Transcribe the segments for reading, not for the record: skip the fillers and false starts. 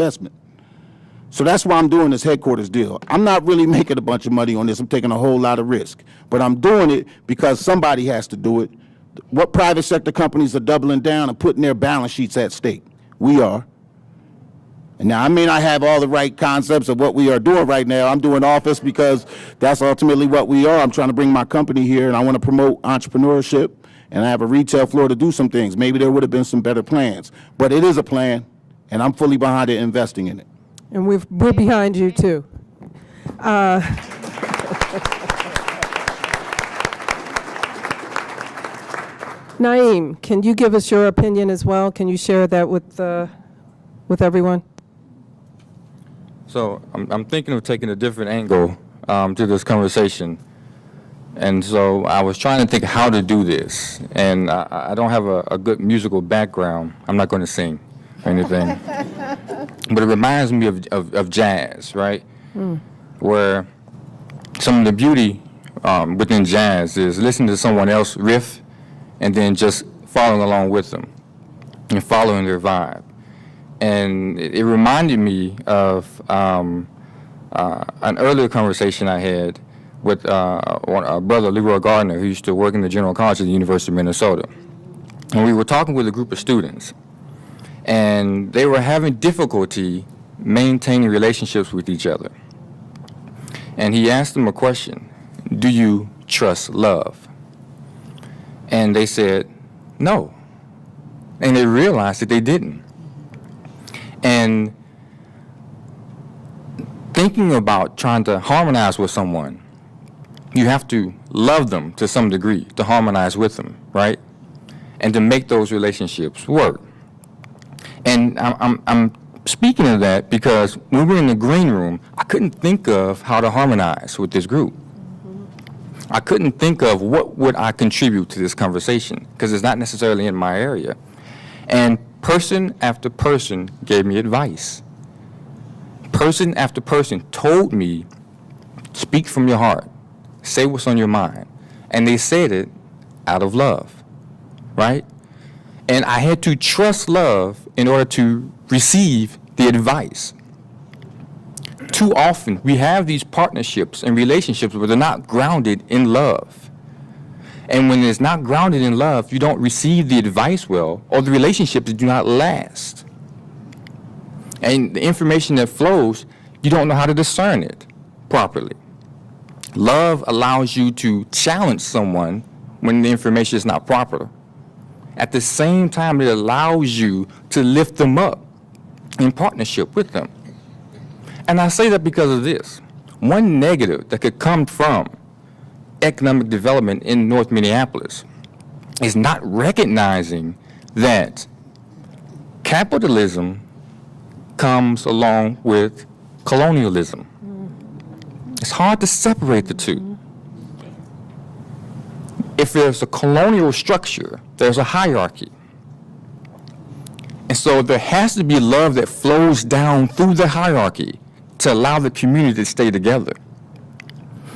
investment. So that's why I'm doing this headquarters deal. I'm not really making a bunch of money on this. I'm taking a whole lot of risk. But I'm doing it because somebody has to do it. What private sector companies are doubling down and putting their balance sheets at stake? We are. And now, I may not have all the right concepts of what we are doing right now. I'm doing office because that's ultimately what we are. I'm trying to bring my company here, and I want to promote entrepreneurship, and I have a retail floor to do some things. Maybe there would have been some better plans. But it is a plan, and I'm fully behind it, investing in it. And we're behind you, too. Naim, can you give us your opinion as well? Can you share that with everyone? So I'm thinking of taking a different angle to this conversation. And so I was trying to think how to do this. And I don't have a good musical background. I'm not going to sing or anything. But it reminds me of jazz, right? Where some of the beauty within jazz is listening to someone else riff and then just following along with them and following their vibe. And it reminded me of an earlier conversation I had with our brother Leroy Gardner, who used to work in the General College at the University of Minnesota. And we were talking with a group of students, and they were having difficulty maintaining relationships with each other. And he asked them a question: do you trust love? And they said, no. And they realized that they didn't. And thinking about trying to harmonize with someone, you have to love them to some degree to harmonize with them, right? And to make those relationships work. And I'm speaking of that because when we were in the green room, I couldn't think of how to harmonize with this group. I couldn't think of what would I contribute to this conversation because it's not necessarily in my area. And person after person gave me advice. Person after person told me, speak from your heart, say what's on your mind. And they said it out of love, right? And I had to trust love in order to receive the advice. Too often, we have these partnerships and relationships where they're not grounded in love. And when it's not grounded in love, you don't receive the advice well, or the relationships do not last. And the information that flows, you don't know how to discern it properly. Love allows you to challenge someone when the information is not proper. At the same time, it allows you to lift them up in partnership with them. And I say that because of this. One negative that could come from economic development in North Minneapolis is not recognizing that capitalism comes along with colonialism. It's hard to separate the two. If there's a colonial structure, there's a hierarchy. And so there has to be love that flows down through the hierarchy to allow the community to stay together.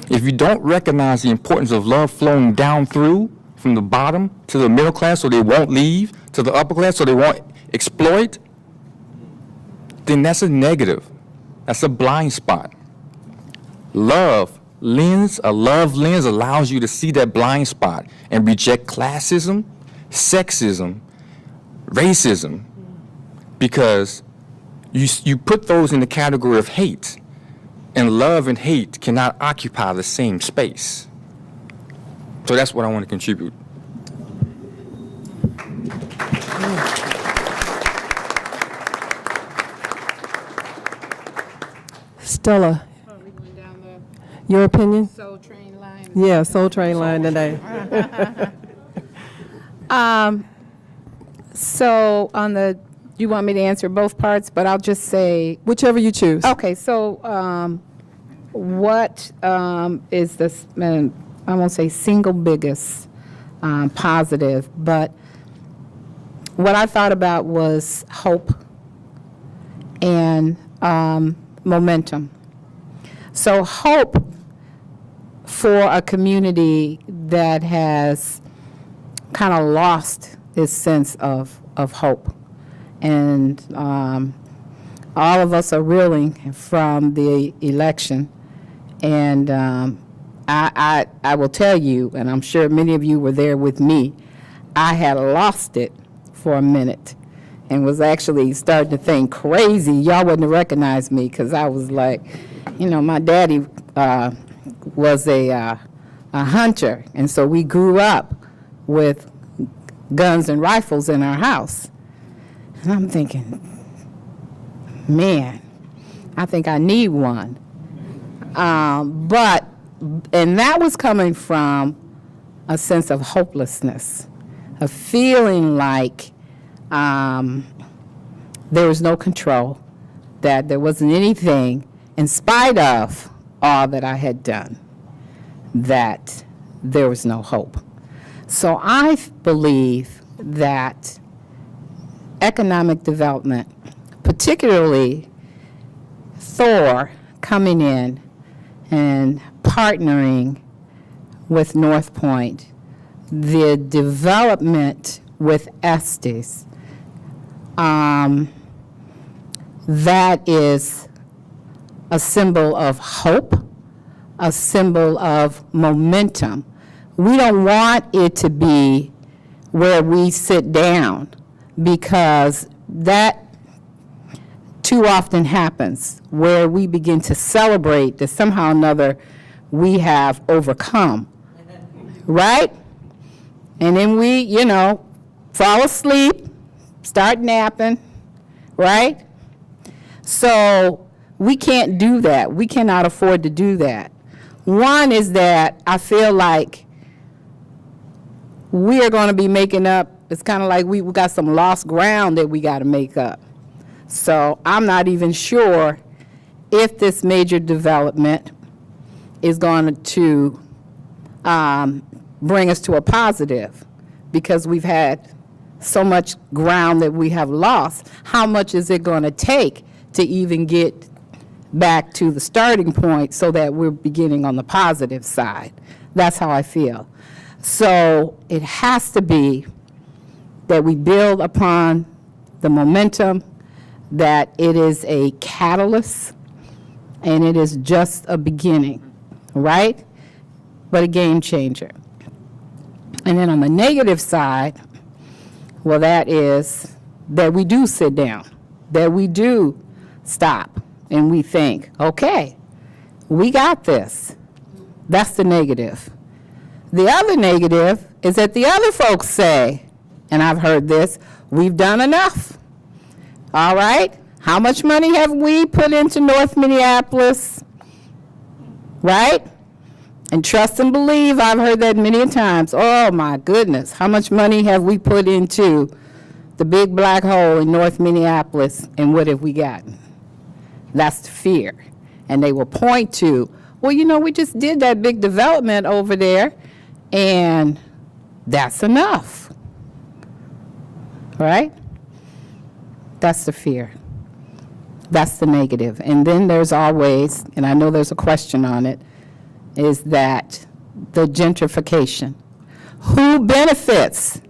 If you don't recognize the importance of love flowing down through, from the bottom to the middle class so they won't leave, to the upper class so they won't exploit, then that's a negative. That's a blind spot. A love lens allows you to see that blind spot and reject classism, sexism, racism, because you put those in the category of hate, and love and hate cannot occupy the same space. So that's what I want to contribute. Stella, Are we going down the your opinion? Soul Train line? Yeah, Soul Train line today. So on the, you want me to answer both parts, but I'll just say, Whichever you choose. okay, so what is this, I won't say single biggest positive, but what I thought about was hope and momentum. So hope for a community that has kind of lost its sense of hope. And all of us are reeling from the election. And I will tell you, and I'm sure many of you were there with me, I had lost it for a minute and was actually starting to think crazy. Y'all wouldn't have recognized me because I was like, you know, my daddy was a hunter, and so we grew up with guns and rifles in our house. And I'm thinking, man, I think I need one. And that was coming from a sense of hopelessness, of feeling like there was no control, that there wasn't anything, in spite of all that I had done, that there was no hope. So I believe that economic development, particularly Thor coming in and partnering with North Point, the development with Estes, that is a symbol of hope, a symbol of momentum. We don't want it to be where we sit down, because that too often happens, where we begin to celebrate that somehow or another we have overcome, right? And then we, you know, fall asleep, start napping, right? So we can't do that. We cannot afford to do that. One is that I feel like we are going to be making up, it's kind of like we got some lost ground that we got to make up. So I'm not even sure if this major development is going to bring us to a positive, because we've had so much ground that we have lost. How much is it going to take to even get back to the starting point so that we're beginning on the positive side? That's how I feel. So it has to be that we build upon the momentum, that it is a catalyst, and it is just a beginning, right? But a game changer. And then on the negative side, well, that is that we do sit down, that we do stop, and we think, okay, we got this. That's the negative. The other negative is that the other folks say, and I've heard this, we've done enough. All right? How much money have we put into North Minneapolis? Right? And trust and believe, I've heard that many times. Oh my goodness, how much money have we put into the big black hole in North Minneapolis, and what have we gotten? That's the fear. And they will point to, well, you know, we just did that big development over there, and that's enough. Right? That's the fear. That's the negative. And then there's always, and I know there's a question on it, is that the gentrification. Who benefits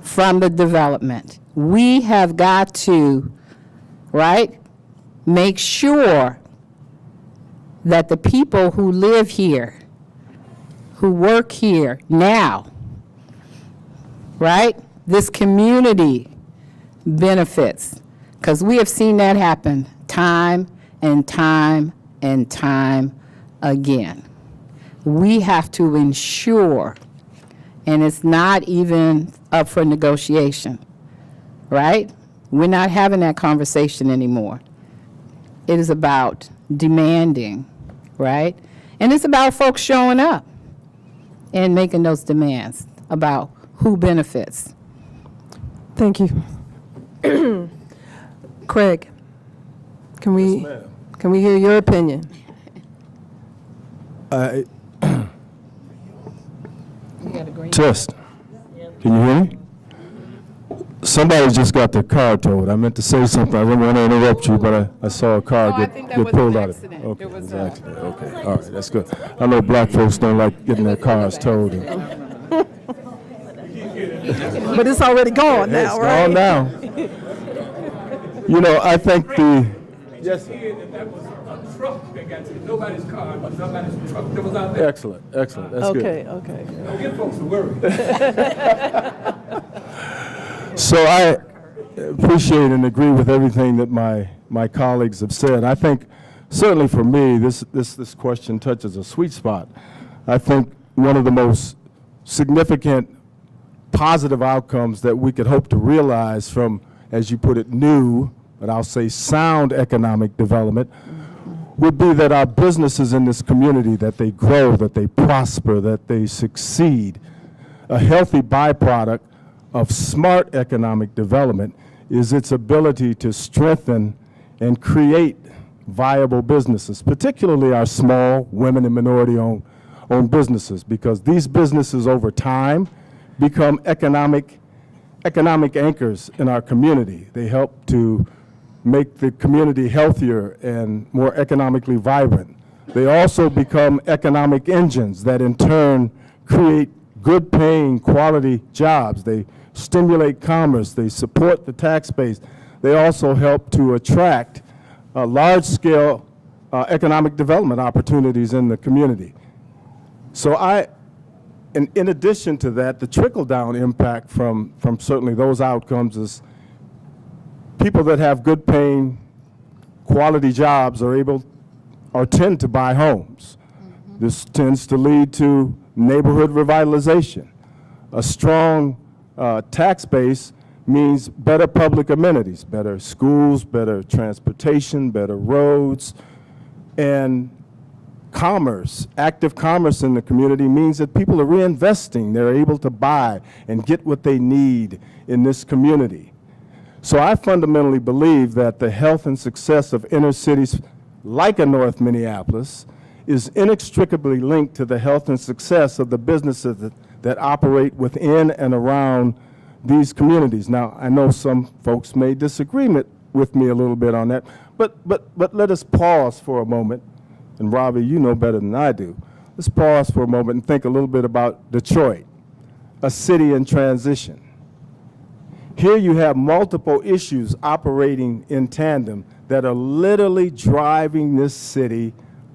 from the development? We have got to, right, make sure that the people who live here, who work here now, right, this community benefits, because we have seen that happen time and time and time again. We have to ensure, and it's not even up for negotiation, right? We're not having that conversation anymore. It is about demanding, right? And it's about folks showing up and making those demands about who benefits. Thank you. Craig, can we hear your opinion? Test. Can you hear me? Somebody just got their car towed. I meant to say something. I didn't want to interrupt you, but I saw a car No, I think that get was pulled an out of it. accident. Okay, It was it was an accident. Okay, all right, that's good. I know black folks don't like getting their cars towed. But it's already gone now, It's right? gone now. You know, I think Yes, sir. Hear that was a truck that got to nobody's car, but somebody's truck that was out there. Excellent, excellent. That's good. Okay. Don't get folks to worry. So I appreciate and agree with everything that my colleagues have said. I think certainly for me, this question touches a sweet spot. I think one of the most significant positive outcomes that we could hope to realize from, as you put it, new, but I'll say sound economic development would be that our businesses in this community, that they grow, that they prosper, that they succeed. A healthy byproduct of smart economic development is its ability to strengthen and create viable businesses, particularly our small women and minority-owned businesses, because these businesses over time become economic anchors in our community. They help to make the community healthier and more economically vibrant. They also become economic engines that in turn create good paying quality jobs. They stimulate commerce, they support the tax base. They also help to attract large scale economic development opportunities in the community. So in addition to that, the trickle-down impact from certainly those outcomes is people that have good paying, quality jobs are able or tend to buy homes. This tends to lead to neighborhood revitalization. A strong tax base means better public amenities, better schools, better transportation, better roads, and commerce, active commerce in the community means that people are reinvesting. They're able to buy and get what they need in this community. So I fundamentally believe that the health and success of inner cities like a North Minneapolis is inextricably linked to the health and success of the businesses that operate within and around these communities. Now, I know some folks may disagree with me a little bit on that, but let us pause for a moment. And Ravi, you know better than I do. Let's pause for a moment and think a little bit about Detroit, a city in transition. Here you have multiple issues operating in tandem that are literally driving this city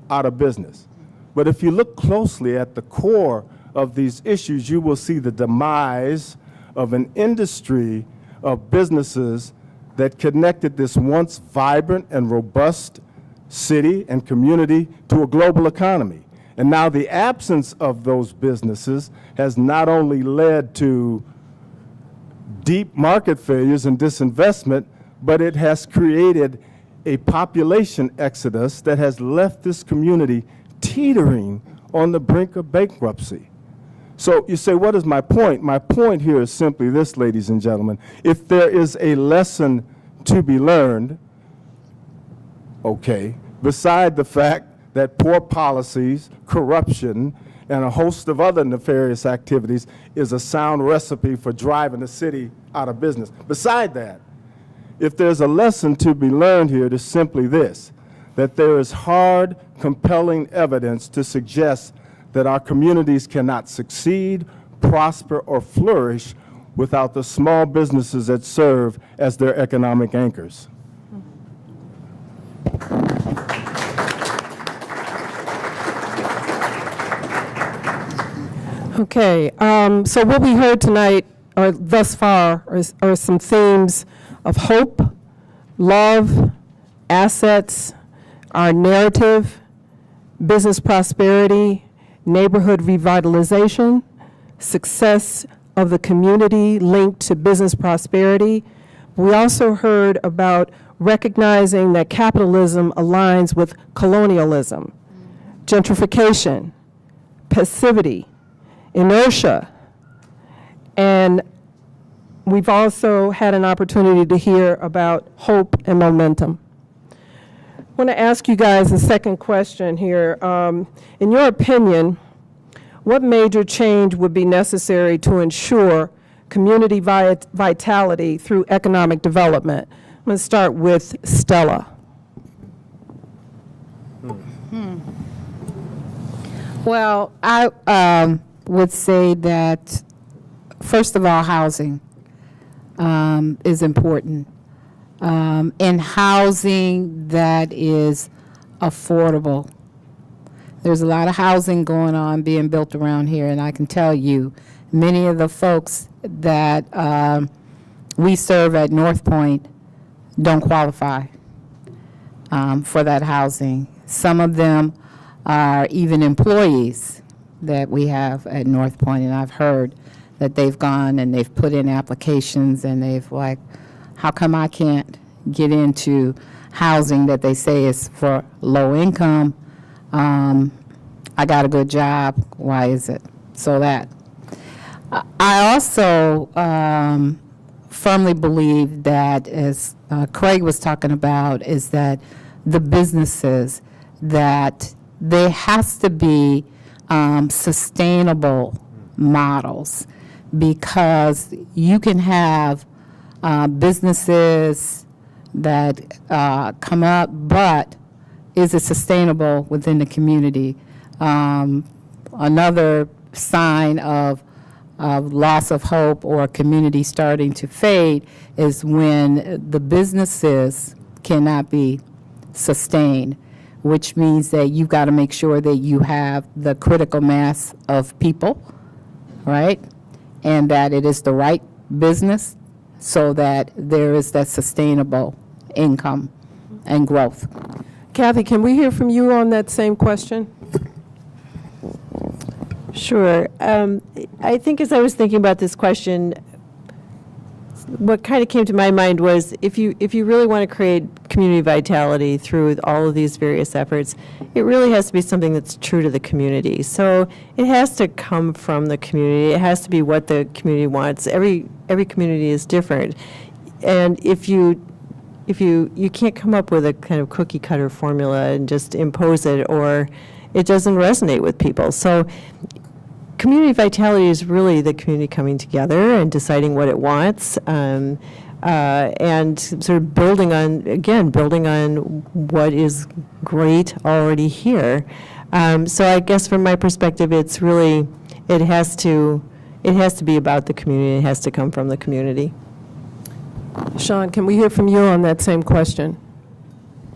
out of business. But if you look closely at the core of these issues, you will see the demise of an industry of businesses that connected this once vibrant and robust city and community to a global economy. And now the absence of those businesses has not only led to deep market failures and disinvestment, but it has created a population exodus that has left this community teetering on the brink of bankruptcy. So you say, what is my point? My point here is simply this, ladies and gentlemen. If there is a lesson to be learned, okay, beside the fact that poor policies, corruption, and a host of other nefarious activities is a sound recipe for driving the city out of business. Beside that, if there's a lesson to be learned here, it is simply this, that there is hard, compelling evidence to suggest that our communities cannot succeed, prosper, or flourish without the small businesses that serve as their economic anchors. Okay, so what we heard tonight, or thus far, are some themes of hope, love, assets, our narrative, business prosperity, neighborhood revitalization, success of the community linked to business prosperity. We also heard about recognizing that capitalism aligns with colonialism, gentrification, passivity, inertia, and we've also had an opportunity to hear about hope and momentum. I want to ask you guys a second question here. In your opinion, what major change would be necessary to ensure community vitality through economic development? I'm going to start with Stella. Well, I would say that, first of all, housing is important. in housing that is affordable. There's a lot of housing going on being built around here, and I can tell you, many of the folks that we serve at North Point don't qualify for that housing. Some of them are even employees that we have at North Point, and I've heard that they've gone and they've put in applications and they've like, how come I can't get into housing that they say is for low income? I got a good job. Why is it? So that. I also firmly believe that, as Craig was talking about, is that the businesses, that there has to be sustainable models, because you can have businesses that come up, but is it sustainable within the community? Another sign of loss of hope or community starting to fade is when the businesses cannot be sustained, which means that you've got to make sure that you have the critical mass of people, right? And that it is the right business so that there is that sustainable income and growth. Cathy, can we hear from you on that same question? Sure. I think as I was thinking about this question, what kind of came to my mind was if you really want to create community vitality through all of these various efforts, it really has to be something that's true to the community. So it has to come from the community. It has to be what the community wants. Every community is different, and if you can't come up with a kind of cookie cutter formula and just impose it, or it doesn't resonate with people. So community vitality is really the community coming together and deciding what it wants, and sort of building on what is great already here. So I guess from my perspective, it's really, it has to be about the community. It has to come from the community. Shauen, can we hear from you on that same question?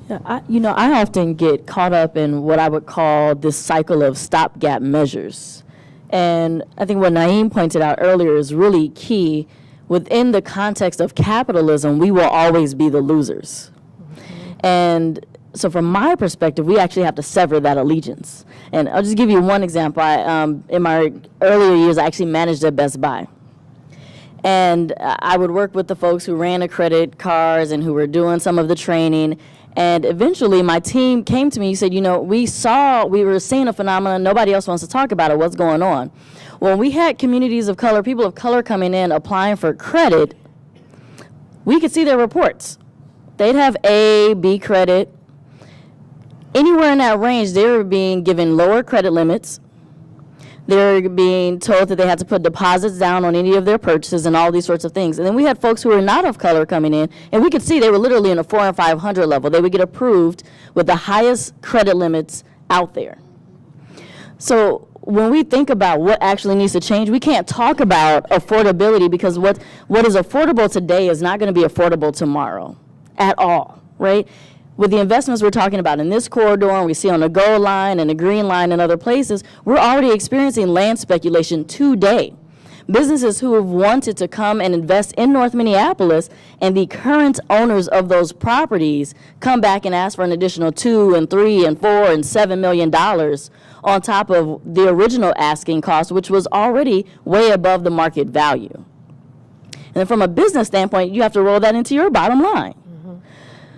Yeah, I often get caught up in what I would call this cycle of stopgap measures. And I think what Naim pointed out earlier is really key. Within the context of capitalism, we will always be the losers. And so from my perspective, we actually have to sever that allegiance. And I'll just give you one example. In my earlier years, I actually managed at Best Buy. And I would work with the folks who ran the credit cards and who were doing some of the training. And eventually my team came to me and said, we were seeing a phenomenon, nobody else wants to talk about it, what's going on? When we had communities of color, people of color coming in applying for credit, we could see their reports. They'd have A, B credit. Anywhere in that range, they were being given lower credit limits. They're being told that they had to put deposits down on any of their purchases and all these sorts of things. And then we had folks who were not of color coming in, and we could see they were literally in a 400 and 500 level. They would get approved with the highest credit limits out there. So when we think about what actually needs to change, we can't talk about affordability, because what is affordable today is not going to be affordable tomorrow at all, right? With the investments we're talking about in this corridor, and we see on the Gold Line and the Green Line and other places, we're already experiencing land speculation today. Businesses who have wanted to come and invest in North Minneapolis, and the current owners of those properties come back and ask for an additional $2 and $3 and $4 and $7 million on top of the original asking cost, which was already way above the market value. And then from a business standpoint, you have to roll that into your bottom line.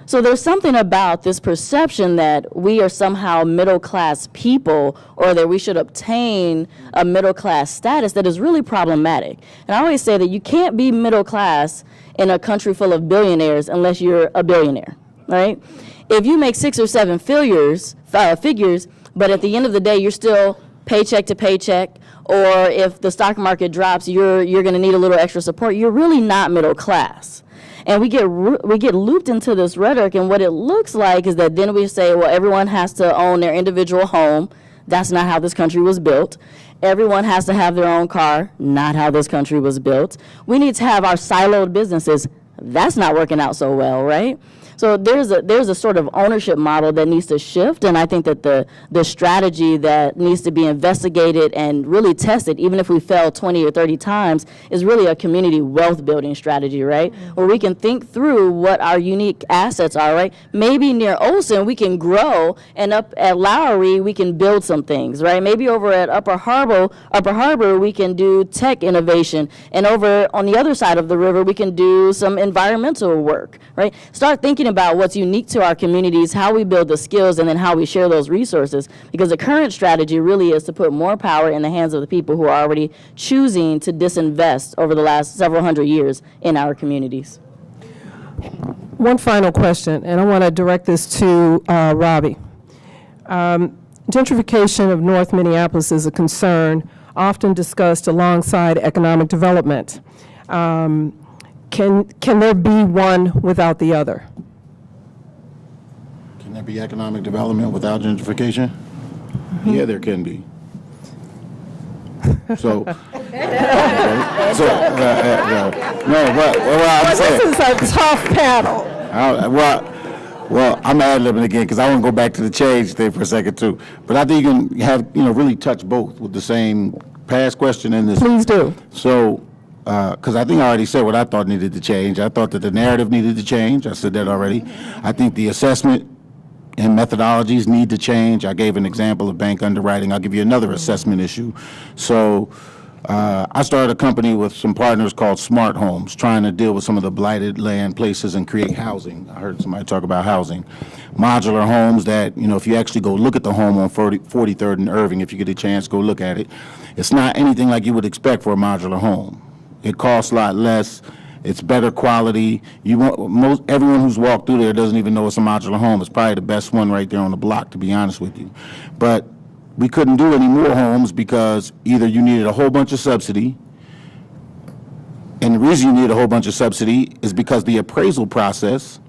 So there's something about this perception that we are somehow middle-class people, or that we should obtain a middle-class status, that is really problematic. And I always say that you can't be middle-class in a country full of billionaires unless you're a billionaire, right? If you make 6 or 7 figures, but at the end of the day, you're still paycheck to paycheck, or if the stock market drops, you're going to need a little extra support, you're really not middle-class. And we get looped into this rhetoric, and what it looks like is that then we say, well, everyone has to own their individual home. That's not how this country was built. Everyone has to have their own car. Not how this country was built. We need to have our siloed businesses. That's not working out so well, right? So there's a sort of ownership model that needs to shift, and I think that the strategy that needs to be investigated and really tested, even if we fail 20 or 30 times, is really a community wealth building strategy, right? Where we can think through what our unique assets are, right? Maybe near Olson we can grow, and up at Lowry we can build some things, right? Maybe over at Upper Harbor we can do tech innovation, and over on the other side of the river we can do some environmental work, right? Start thinking about what's unique to our communities, how we build the skills, and then how we share those resources, because the current strategy really is to put more power in the hands of the people who are already choosing to disinvest over the last several hundred years in our communities. One final question, and I want to direct this to Ravi. Gentrification of North Minneapolis is a concern often discussed alongside economic development. Can there be one without the other? Can there be economic development without gentrification? Yeah, there can be. So, no, what I'm saying. This is a tough panel. Well, I'm ad-libbing again because I want to go back to the change thing for a second too. But I think you can have, really touch both with the same past question and this. Please do. So, because I think I already said what I thought needed to change. I thought that the narrative needed to change. I said that already. I think the assessment and methodologies need to change. I gave an example of bank underwriting. I'll give you another assessment issue. So I started a company with some partners called Smart Homes, trying to deal with some of the blighted land places and create housing. I heard somebody talk about housing. Modular homes that, if you actually go look at the home on 43rd and Irving, if you get a chance, go look at it. It's not anything like you would expect for a modular home. It costs a lot less. It's better quality. Everyone who's walked through there doesn't even know it's a modular home. It's probably the best one right there on the block, to be honest with you. But we couldn't do any more homes because either you needed a whole bunch of subsidy, and the reason you need a whole bunch of subsidy is because the appraisal process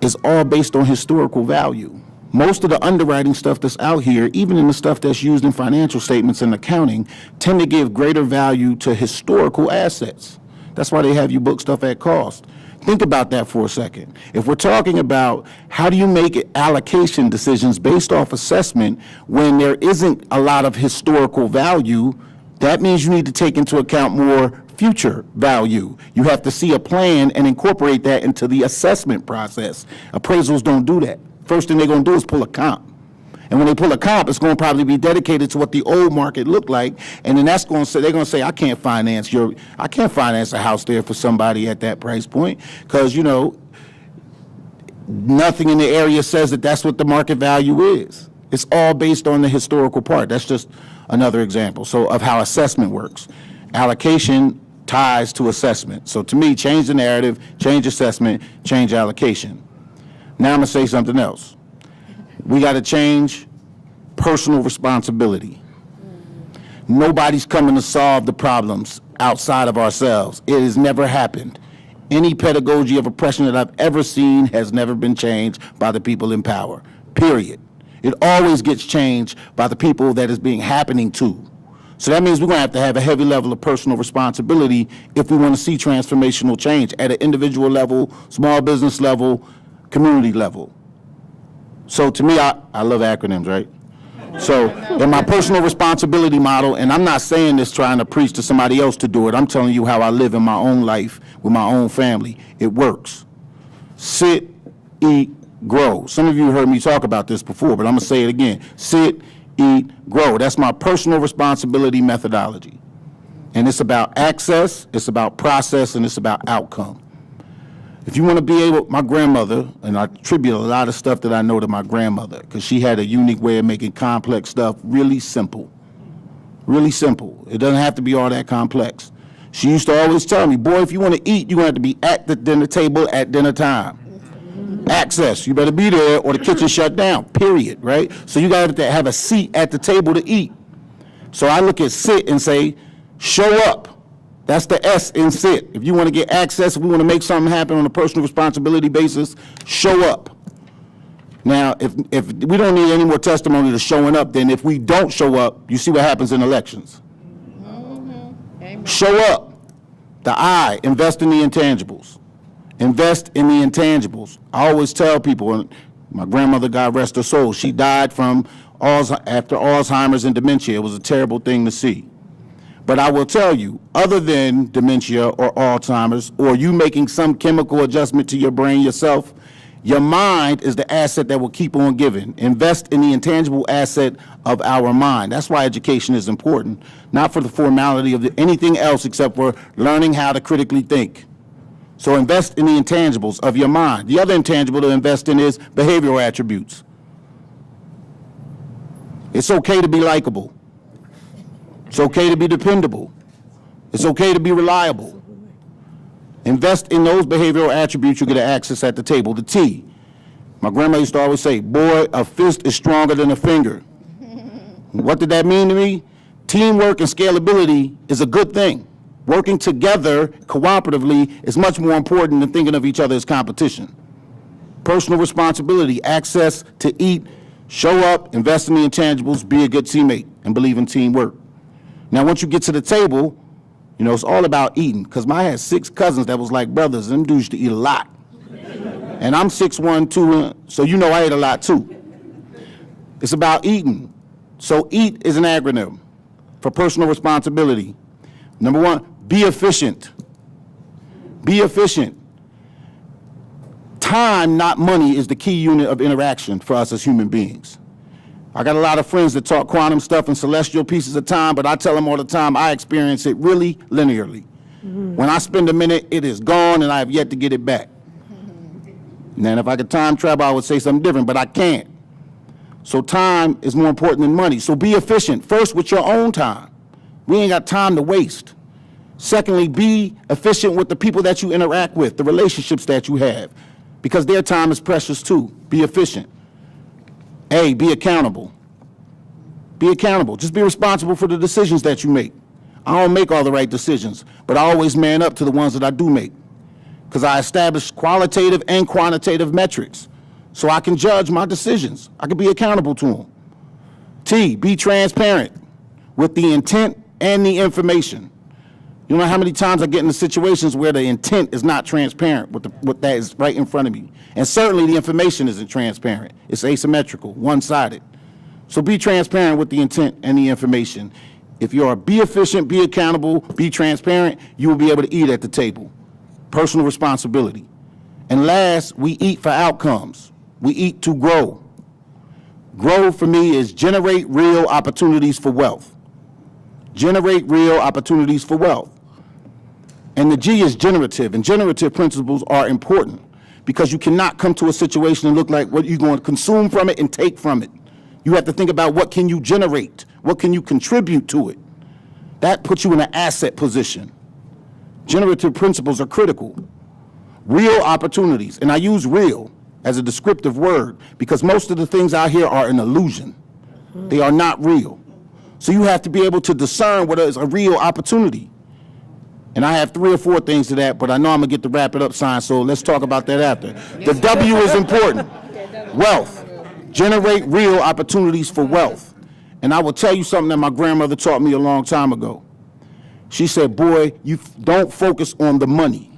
is all based on historical value. Most of the underwriting stuff that's out here, even in the stuff that's used in financial statements and accounting, tend to give greater value to historical assets. That's why they have you book stuff at cost. Think about that for a second. If we're talking about how do you make allocation decisions based off assessment when there isn't a lot of historical value, that means you need to take into account more future value. You have to see a plan and incorporate that into the assessment process. Appraisals don't do that. First thing they're going to do is pull a comp. And when they pull a comp, it's going to probably be dedicated to what the old market looked like. And then that's going to say, they're going to say, I can't finance a house there for somebody at that price point. Because, nothing in the area says that that's what the market value is. It's all based on the historical part. That's just another example. So of how assessment works. Allocation ties to assessment. So to me, change the narrative, change assessment, change allocation. Now I'm going to say something else. We got to change personal responsibility. Nobody's coming to solve the problems outside of ourselves. It has never happened. Any pedagogy of oppression that I've ever seen has never been changed by the people in power, period. It always gets changed by the people that is being happening to. So that means we're going to have a heavy level of personal responsibility if we want to see transformational change at an individual level, small business level, community level. So to me, I love acronyms, right? So in my personal responsibility model, and I'm not saying this trying to preach to somebody else to do it, I'm telling you how I live in my own life with my own family. It works. Sit, eat, grow. Some of you heard me talk about this before, but I'm going to say it again. Sit, eat, grow. That's my personal responsibility methodology. And it's about access, it's about process, and it's about outcome. If you want to be able, my grandmother, and I attribute a lot of stuff that I know to my grandmother, because she had a unique way of making complex stuff really simple. Really simple. It doesn't have to be all that complex. She used to always tell me, boy, if you want to eat, you're going to have to be at the dinner table at dinner time. Access, you better be there or the kitchen shut down, period, right? So you got to have a seat at the table to eat. So I look at sit and say, show up. That's the S in sit. If you want to get access, if we want to make something happen on a personal responsibility basis, show up. Now, if we don't need any more testimony to showing up, then if we don't show up, you see what happens in elections. Show up. The I, invest in the intangibles. Invest in the intangibles. I always tell people, and my grandmother, God rest her soul, she died from after Alzheimer's and dementia. It was a terrible thing to see. But I will tell you, other than dementia or Alzheimer's, or you making some chemical adjustment to your brain yourself, your mind is the asset that will keep on giving. Invest in the intangible asset of our mind. That's why education is important, not for the formality of anything else except for learning how to critically think. So invest in the intangibles of your mind. The other intangible to invest in is behavioral attributes. It's okay to be likable. It's okay to be dependable. It's okay to be reliable. Invest in those behavioral attributes you get access at the table. The T. My grandma used to always say, boy, a fist is stronger than a finger. What did that mean to me? Teamwork and scalability is a good thing. Working together cooperatively is much more important than thinking of each other as competition. Personal responsibility, access to eat, show up, invest in the intangibles, be a good teammate, and believe in teamwork. Now, once you get to the table, you know, it's all about eating, because I had 6 cousins that was like brothers, and them dudes used to eat a lot. And I'm 6'1", 2, so you know I ate a lot too. It's about eating. So EAT is an acronym for personal responsibility. Number 1, be efficient. Be efficient. Time, not money, is the key unit of interaction for us as human beings. I got a lot of friends that talk quantum stuff and celestial pieces of time, but I tell them all the time I experience it really linearly. When I spend a minute, it is gone and I have yet to get it back. And then if I could time travel, I would say something different, but I can't. So time is more important than money. So be efficient, first with your own time. We ain't got time to waste. Secondly, be efficient with the people that you interact with, the relationships that you have, because their time is precious too. Be efficient. A, be accountable. Be accountable. Just be responsible for the decisions that you make. I don't make all the right decisions, but I always man up to the ones that I do make, because I establish qualitative and quantitative metrics so I can judge my decisions. I can be accountable to them. T, be transparent with the intent and the information. You know how many times I get into situations where the intent is not transparent with what that is right in front of me. And certainly the information isn't transparent. It's asymmetrical, one-sided. So be transparent with the intent and the information. If you are be efficient, be accountable, be transparent, you will be able to eat at the table. Personal responsibility. And last, we eat for outcomes. We eat to grow. Grow for me is generate real opportunities for wealth. Generate real opportunities for wealth. And the G is generative, and generative principles are important because you cannot come to a situation and look like what you're going to consume from it and take from it. You have to think about what can you generate, what can you contribute to it. That puts you in an asset position. Generative principles are critical. Real opportunities, and I use real as a descriptive word because most of the things out here are an illusion. They are not real. So you have to be able to discern what is a real opportunity. And I have 3 or 4 things to that, but I know I'm going to get the wrap it up sign, so let's talk about that after. The W is important. Wealth. Generate real opportunities for wealth. And I will tell you something that my grandmother taught me a long time ago. She said, boy, you don't focus on the money.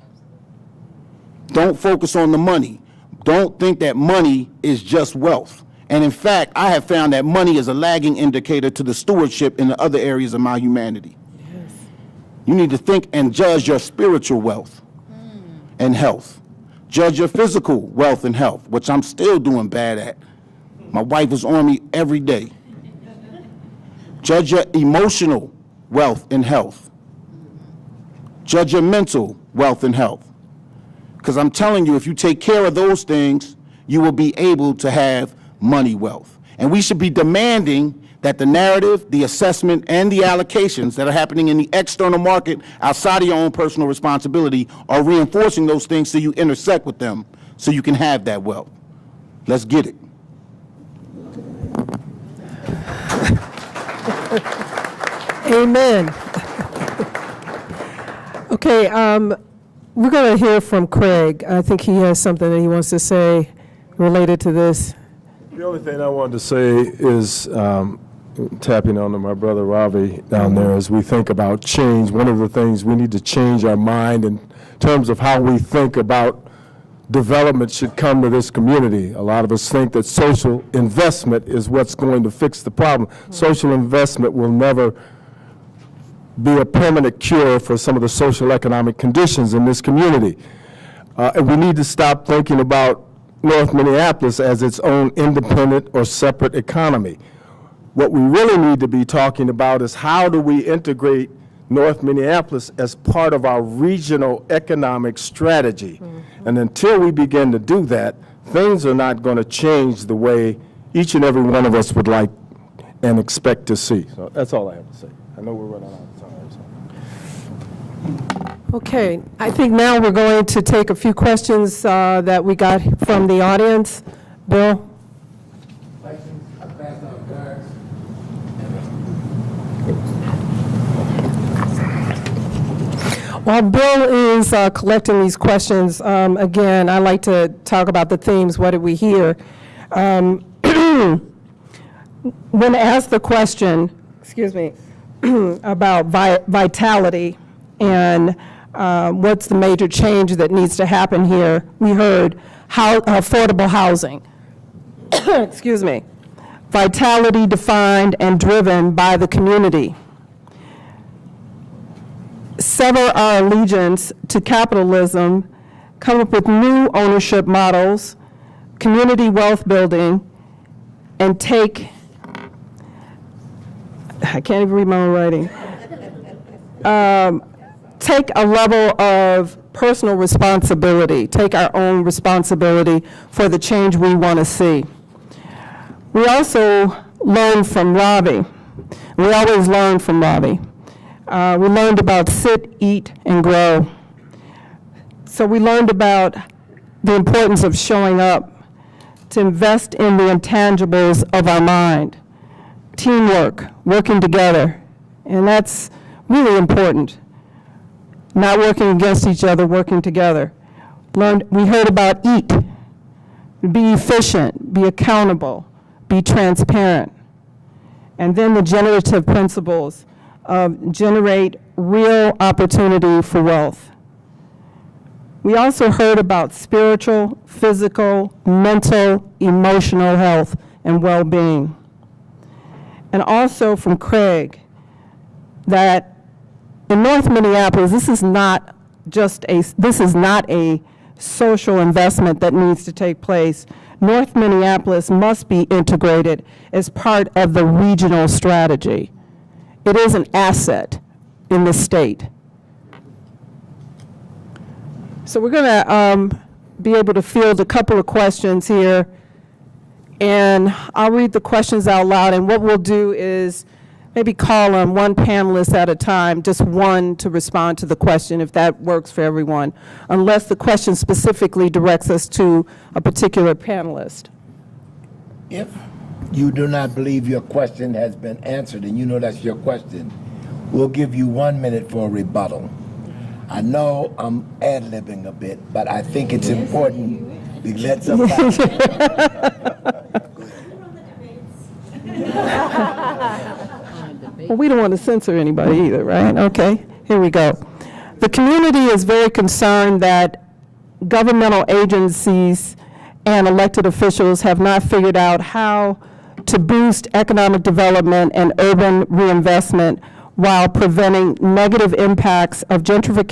Don't focus on the money. Don't think that money is just wealth. And in fact, I have found that money is a lagging indicator to the stewardship in the other areas of my humanity. Yes. You need to think and judge your spiritual wealth and health. Judge your physical wealth and health, which I'm still doing bad at. My wife is on me every day. Judge your emotional wealth and health. Judge your mental wealth and health. Because I'm telling you, if you take care of those things, you will be able to have money wealth. And we should be demanding that the narrative, the assessment, and the allocations that are happening in the external market outside of your own personal responsibility are reinforcing those things so you intersect with them so you can have that wealth. Let's get it. Amen. Okay, we're going to hear from Craig. I think he has something that he wants to say related to this. The only thing I wanted to say is, tapping onto my brother Ravi down there, as we think about change, one of the things we need to change our mind in terms of how we think about development should come to this community. A lot of us think that social investment is what's going to fix the problem. Social investment will never be a permanent cure for some of the social economic conditions in this community. And we need to stop thinking about North Minneapolis as its own independent or separate economy. What we really need to be talking about is how do we integrate North Minneapolis as part of our regional economic strategy. And until we begin to do that, things are not going to change the way each and every one of us would like and expect to see. So that's all I have to say. I know we're running out of time. So. Okay, I think now we're going to take a few questions that we got from the audience. Bill? While Bill is collecting these questions, again, I like to talk about the themes. What did we hear? When asked the question, excuse me, about vitality and what's the major change that needs to happen here, we heard affordable housing. Excuse me. Vitality defined and driven by the community. Sever our allegiance to capitalism, come up with new ownership models, community wealth building, and take, I can't even read my own writing, take a level of personal responsibility, take our own responsibility for the change we want to see. We also learned from Ravi. We always learn from Ravi. We learned about sit, eat, and grow. So we learned about the importance of showing up, to invest in the intangibles of our mind, teamwork, working together, and that's really important. Not working against each other, working together. We heard about eat, be efficient, be accountable, be transparent. And then the generative principles of generate real opportunity for wealth. We also heard about spiritual, physical, mental, emotional health and well-being. And also from Craig, that in North Minneapolis, this is not a social investment that needs to take place. North Minneapolis must be integrated as part of the regional strategy. It is an asset in the state. So we're going to be able to field a couple of questions here, and I'll read the questions out loud, and what we'll do is maybe call on one panelist at a time, just one to respond to the question, if that works for everyone, unless the question specifically directs us to a particular panelist. If you do not believe your question has been answered and you know that's your question, we'll give you 1 minute for a rebuttal. I know I'm ad-libbing a bit, but I think it's important we let somebody. Well, we don't want to censor anybody either, right? Okay, here we go. The community is very concerned that governmental agencies and elected officials have not figured out how to boost economic development and urban reinvestment while preventing negative impacts of gentrification